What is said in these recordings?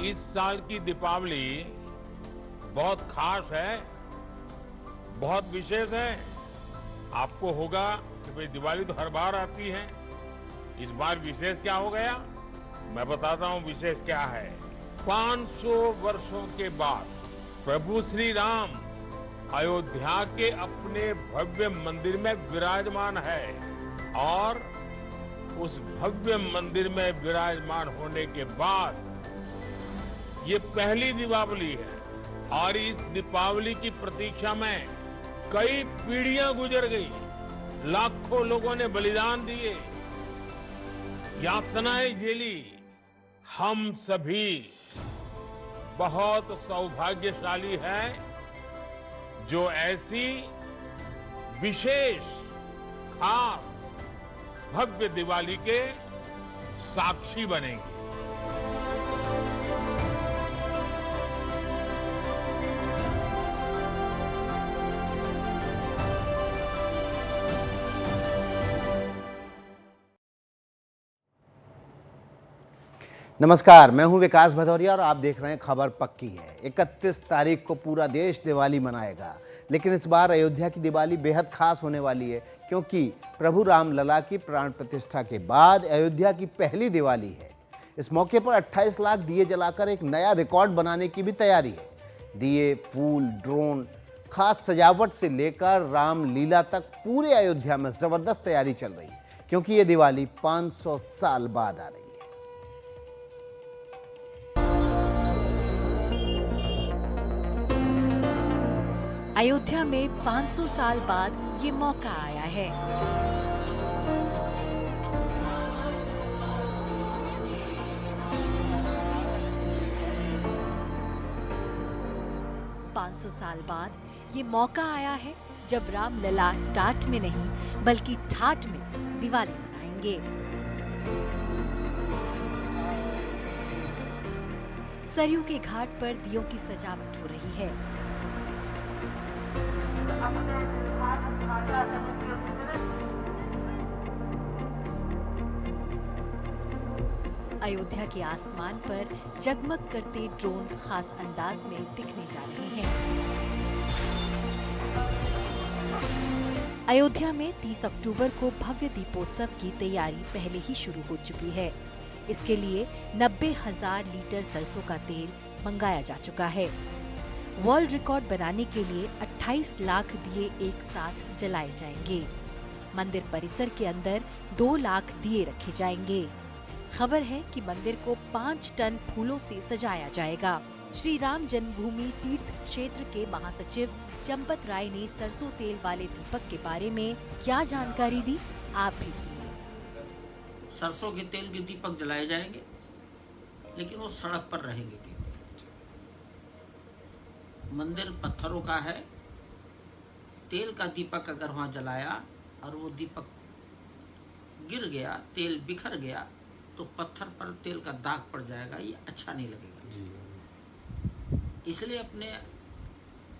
इस साल की दीपावली बहुत खास है, बहुत विशेष है। आपको होगा कि भाई दिवाली तो हर बार आती है, इस बार विशेष क्या हो गया? मैं बताता हूँ विशेष क्या है। 500 वर्षों के बाद प्रभु श्री राम अयोध्या के अपने भव्य मंदिर में विराजमान है और उस भव्य मंदिर में विराजमान होने के बाद ये पहली दीपावली है और इस दीपावली की प्रतीक्षा में कई पीढ़ियां गुजर गई, लाखों लोगों ने बलिदान दिए, यातनाएं झेली। हम सभी बहुत सौभाग्यशाली हैं जो ऐसी विशेष खास भव्य दिवाली के साक्षी बनेंगे। नमस्कार, मैं हूं विकास भदौरिया और आप देख रहे हैं खबर पक्की है। 31 तारीख को पूरा देश दिवाली मनाएगा, लेकिन इस बार अयोध्या की दिवाली बेहद खास होने वाली है क्योंकि प्रभु राम लला की प्राण प्रतिष्ठा के बाद अयोध्या की पहली दिवाली है। इस मौके पर 28 लाख दिए जलाकर एक नया रिकॉर्ड बनाने की भी तैयारी है। दिए, फूल, ड्रोन, खास सजावट से लेकर रामलीला तक पूरे अयोध्या में जबरदस्त तैयारी चल रही है क्योंकि ये दिवाली 500 साल बाद आ रही है। अयोध्या में 500 साल बाद ये मौका आया है। साल बाद ये मौका आया है जब रामलला टाट में नहीं बल्कि ठाट में दिवाली मनाएंगे। सरयू के घाट पर दियों की सजावट हो रही है। अयोध्या के आसमान पर जगमग करते ड्रोन खास अंदाज में दिखने जा रहे हैं। अयोध्या में 30 अक्टूबर को भव्य दीपोत्सव की तैयारी पहले ही शुरू हो चुकी है। इसके लिए 90,000 लीटर सरसों का तेल मंगाया जा चुका है। वर्ल्ड रिकॉर्ड बनाने के लिए 28 लाख दिए एक साथ जलाए जाएंगे। मंदिर परिसर के अंदर 2 लाख दिए रखे जाएंगे। खबर है कि मंदिर को 5 टन फूलों से सजाया जाएगा। श्री राम जन्मभूमि तीर्थ क्षेत्र के महासचिव चंपत राय ने सरसों तेल वाले दीपक के बारे में क्या जानकारी दी, आप भी सुनिए। सरसों के तेल के दीपक जलाए जाएंगे, लेकिन वो सड़क पर रहेंगे। मंदिर पत्थरों का है। तेल का दीपक अगर वहां जलाया और वो दीपक गिर गया, तेल बिखर गया, तो पत्थर पर तेल का दाग पड़ जाएगा, ये अच्छा नहीं लगेगा। इसलिए अपने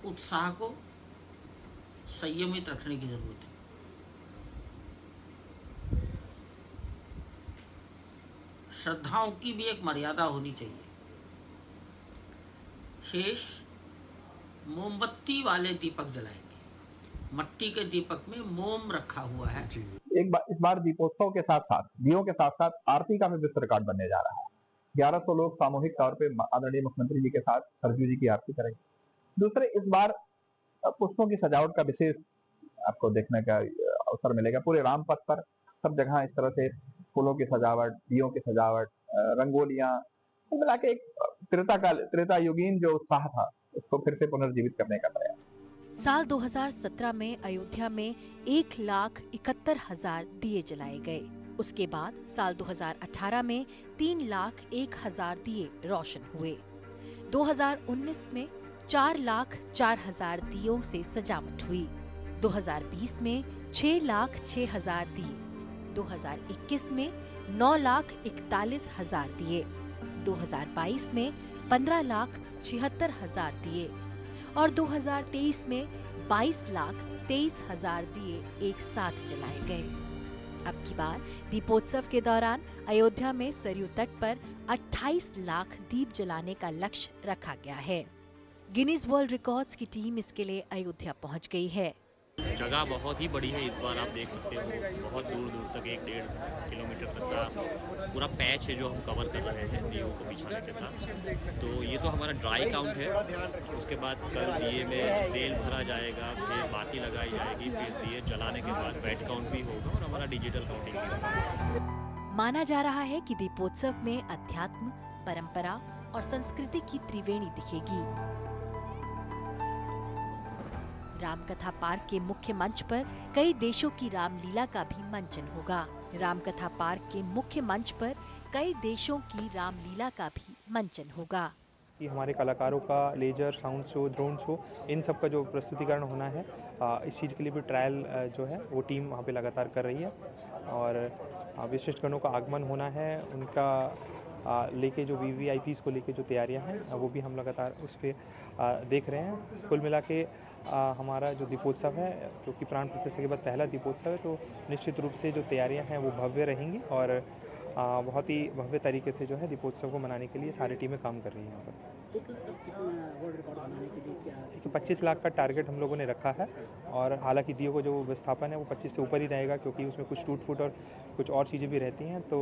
उत्साह को संयमित रखने की जरूरत है। श्रद्धाओं की भी एक मर्यादा होनी चाहिए। शेष मोमबत्ती वाले दीपक जलाएंगे। मट्टी के दीपक में मोम रखा हुआ है। इस बार दीपोत्सव के साथ साथ दियों के साथ साथ आरती का भी विश्व रिकॉर्ड बनने जा रहा है। 1100 लोग सामूहिक तौर पे आदरणीय मुख्यमंत्री जी के साथ सरयू जी की आरती करेंगे। दूसरे, इस बार पुष्पों की सजावट का विशेष आपको देखने का अवसर मिलेगा। पूरे राम पथ पर सब जगह इस तरह से फूलों की सजावट, दियों की सजावट, रंगोलियां, तो मिला के एक त्रेता युगीन जो उत्साह था उसको फिर से पुनर्जीवित करने का प्रयास। साल 2017 में अयोध्या में 1,71,000 दिए जलाए गए। उसके बाद साल 2018 में 3,01,000 दिए रोशन हुए। 2019 में 4,04,000 दियों से सजावट हुई। 2020 में 6,06,000 दिए। 2021 में 9,41,000 दिए। 2022 में 15,76,000 दिए और 2023 में 22,23,000 दिए एक साथ जलाए गए। अब की बार दीपोत्सव के दौरान अयोध्या में सरयू तट पर 28 लाख दीप जलाने का लक्ष्य रखा गया है। गिनीज वर्ल्ड रिकॉर्ड्स की टीम इसके लिए अयोध्या पहुंच गई है। जगह बहुत ही बड़ी है। इस बार आप देख सकते हो बहुत दूर दूर तक 1-1.5 किलोमीटर तक का पूरा पैच है जो हम कवर कर रहे हैं दीयों को बिछाने के साथ। तो ये तो हमारा ड्राई काउंट है। उसके बाद कल दिए में तेल भरा जाएगा, फिर बाती लगाई जाएगी, फिर दिए जलाने के बाद वेट काउंट भी होगा और हमारा डिजिटल काउंटिंग भी होगा। माना जा रहा है कि दीपोत्सव में अध्यात्म, परंपरा और संस्कृति की त्रिवेणी दिखेगी। रामकथा पार्क के मुख्य मंच पर कई देशों की रामलीला का भी मंचन होगा। रामकथा पार्क के मुख्य मंच पर कई देशों की रामलीला का भी मंचन होगा। कि हमारे कलाकारों का laser, sound show, drone show, इन सब का जो प्रस्तुतिकरण होना है, इस चीज़ के लिए भी ट्रायल जो है वो टीम वहाँ पे लगातार कर रही है। और विशिष्टगणों का आगमन होना है, उनका लेके जो VVIPs को लेके जो तैयारियां हैं वो भी हम लगातार उस पर देख रहे हैं। कुल मिला के हमारा जो दीपोत्सव है, क्योंकि प्राण प्रतिष्ठा के बाद पहला दीपोत्सव है, तो निश्चित रूप से जो तैयारियां हैं वो भव्य रहेंगी और बहुत ही भव्य तरीके से जो है दीपोत्सव को मनाने के लिए सारी टीमें काम कर रही हैं यहाँ पर। 25 लाख का टारगेट हम लोगों ने रखा है और हालांकि दियों को जो विस्थापन है वो 25 से ऊपर ही रहेगा, क्योंकि उसमें कुछ टूट फूट और कुछ और चीज़ें भी रहती हैं। तो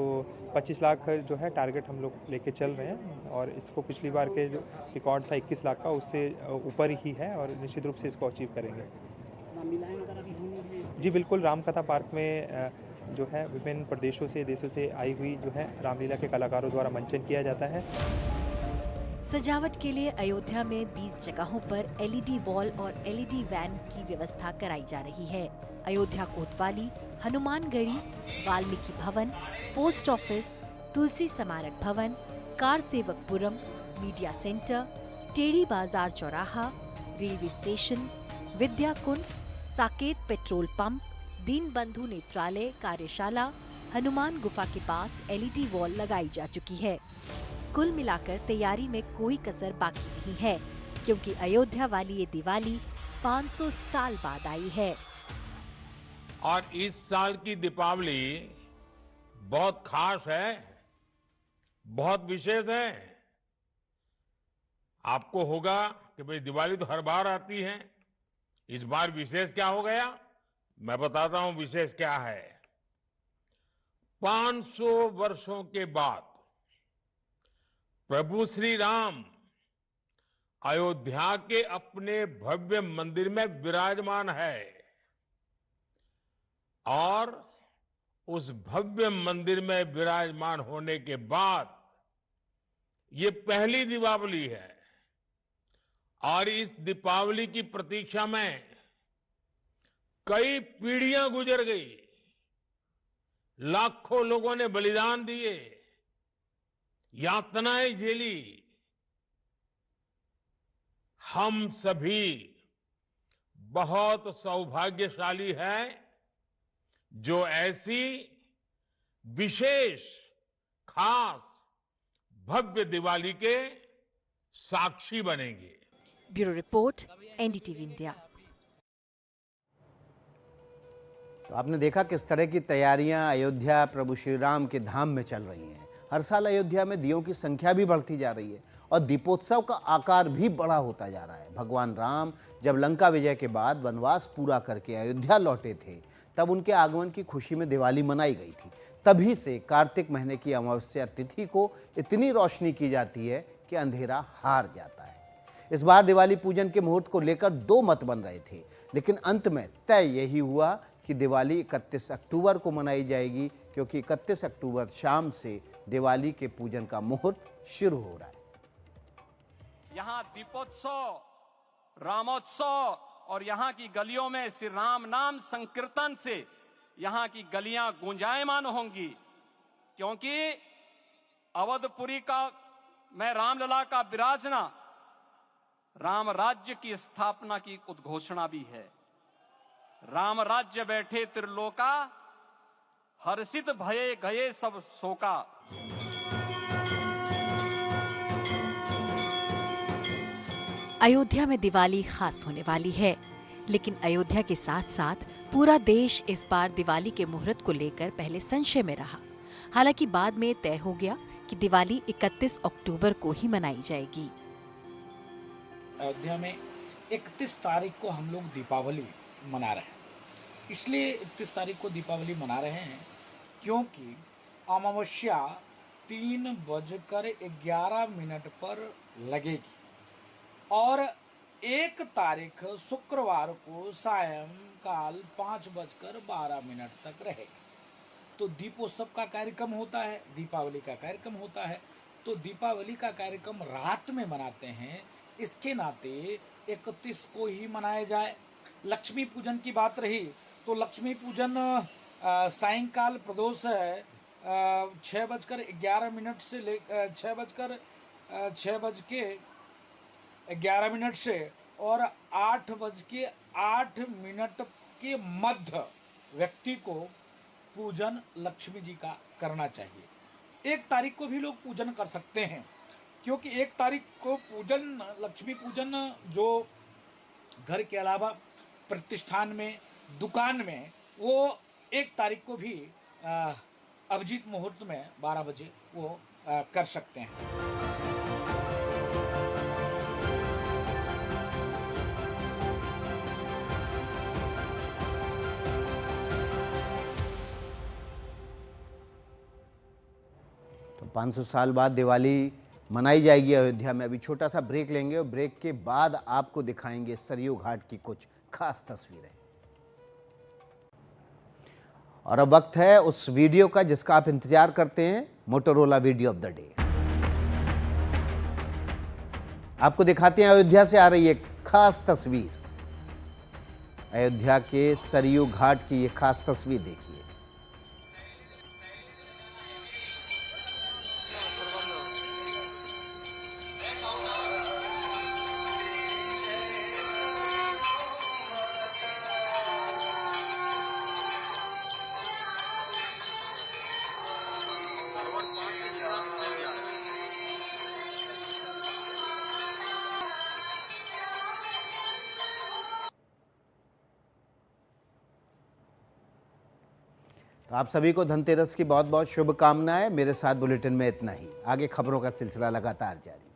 25 लाख जो है टारगेट हम लोग लेके चल रहे हैं और इसको पिछली बार के जो रिकॉर्ड था 21 लाख का, उससे ऊपर ही है और निश्चित रूप से इसको अचीव करेंगे। जी बिल्कुल, रामकथा पार्क में जो है विभिन्न प्रदेशों से, देशों से आई हुई जो है रामलीला के कलाकारों द्वारा मंचन किया जाता है। सजावट के लिए अयोध्या में 20 जगहों पर LED वॉल और LED वैन की व्यवस्था कराई जा रही है। अयोध्या कोतवाली, हनुमानगढ़ी, वाल्मीकि भवन, पोस्ट ऑफिस, तुलसी स्मारक भवन, कार सेवकपुरम, मीडिया सेंटर, टेढ़ी बाजार चौराहा, रेलवे स्टेशन, विद्या कुंड, साकेत पेट्रोल पंप, दीनबंधु नेत्रालय, कार्यशाला, हनुमान गुफा के पास LED वॉल लगाई जा चुकी है। कुल मिलाकर तैयारी में कोई कसर बाकी नहीं है, क्योंकि अयोध्या वाली ये दिवाली 500 साल बाद आई है। और इस साल की दीपावली बहुत खास है, बहुत विशेष है। आपको होगा कि भाई दिवाली तो हर बार आती है, इस बार विशेष क्या हो गया? मैं बताता हूं विशेष क्या है। 500 वर्षों के बाद प्रभु श्री राम अयोध्या के अपने भव्य मंदिर में विराजमान है और उस भव्य मंदिर में विराजमान होने के बाद ये पहली दीपावली है और इस दीपावली की प्रतीक्षा में कई पीढ़ियां गुजर गई, लाखों लोगों ने बलिदान दिए, यातनाएं झेली। हम सभी बहुत सौभाग्यशाली हैं जो ऐसी विशेष, खास, भव्य दिवाली के साक्षी बनेंगे। Bureau report, NDTV India. तो आपने देखा किस तरह की तैयारियां अयोध्या प्रभु श्री राम के धाम में चल रही हैं। हर साल अयोध्या में दियों की संख्या भी बढ़ती जा रही है और दीपोत्सव का आकार भी बड़ा होता जा रहा है। भगवान राम जब लंका विजय के बाद वनवास पूरा करके अयोध्या लौटे थे, तब उनके आगमन की खुशी में दिवाली मनाई गई थी। तभी से कार्तिक महीने की अमावस्या तिथि को इतनी रोशनी की जाती है कि अंधेरा हार जाता है। इस बार दिवाली पूजन के मुहूर्त को लेकर 2 मत बन रहे थे, लेकिन अंत में तय यही हुआ कि दिवाली 31 अक्टूबर को मनाई जाएगी, क्योंकि 31 अक्टूबर शाम से दिवाली के पूजन का मुहूर्त शुरू हो रहा है। यहाँ दीपोत्सव, रामोत्सव और यहाँ की गलियों में श्री राम नाम संकीर्तन से यहाँ की गलियां गुंजायमान होंगी, क्योंकि अवधपुरी का में रामलला का विराजना राम राज्य की स्थापना की उद्घोषणा भी है। राम राज्य बैठे त्रिलोका, हर्षित भये गए सब शोका। अयोध्या में दिवाली खास होने वाली है। लेकिन अयोध्या के साथ साथ पूरा देश इस बार दिवाली के मुहूर्त को लेकर पहले संशय में रहा। हालांकि बाद में तय हो गया कि दिवाली 31 अक्टूबर को ही मनाई जाएगी। अयोध्या में 31 तारीख को हम लोग दीपावली मना रहे हैं। इसलिए 31 तारीख को दीपावली मना रहे हैं क्योंकि अमावस्या 3:11 पर लगेगी और 1 तारीख शुक्रवार को सायंकाल 5:12 तक रहेगी। तो दीपोत्सव का कार्यक्रम होता है, दीपावली का कार्यक्रम होता है। तो दीपावली का कार्यक्रम रात में मनाते हैं, इसके नाते 31 को ही मनाया जाए। लक्ष्मी पूजन की बात रही तो लक्ष्मी पूजन सायंकाल प्रदोष है 6:11 से ले 6:11 से और 8:08 के मध्य व्यक्ति को पूजन लक्ष्मी जी का करना चाहिए। 1 तारीख को भी लोग पूजन कर सकते हैं क्योंकि 1 तारीख को पूजन लक्ष्मी पूजन जो घर के अलावा प्रतिष्ठान में दुकान में वो 1 तारीख को भी अभिजीत मुहूर्त में 12 बजे वो कर सकते हैं। तो 500 साल बाद दिवाली मनाई जाएगी अयोध्या में। अभी छोटा सा ब्रेक लेंगे और ब्रेक के बाद आपको दिखाएंगे सरयू घाट की कुछ खास तस्वीरें। और अब वक्त है उस वीडियो का जिसका आप इंतजार करते हैं, Motorola video of the day. आपको दिखाते हैं अयोध्या से आ रही एक खास तस्वीर। अयोध्या के सरयू घाट की ये खास तस्वीर देखिए। तो आप सभी को धनतेरस की बहुत बहुत शुभकामनाएं। मेरे साथ बुलेटिन में इतना ही। आगे खबरों का सिलसिला लगातार जारी।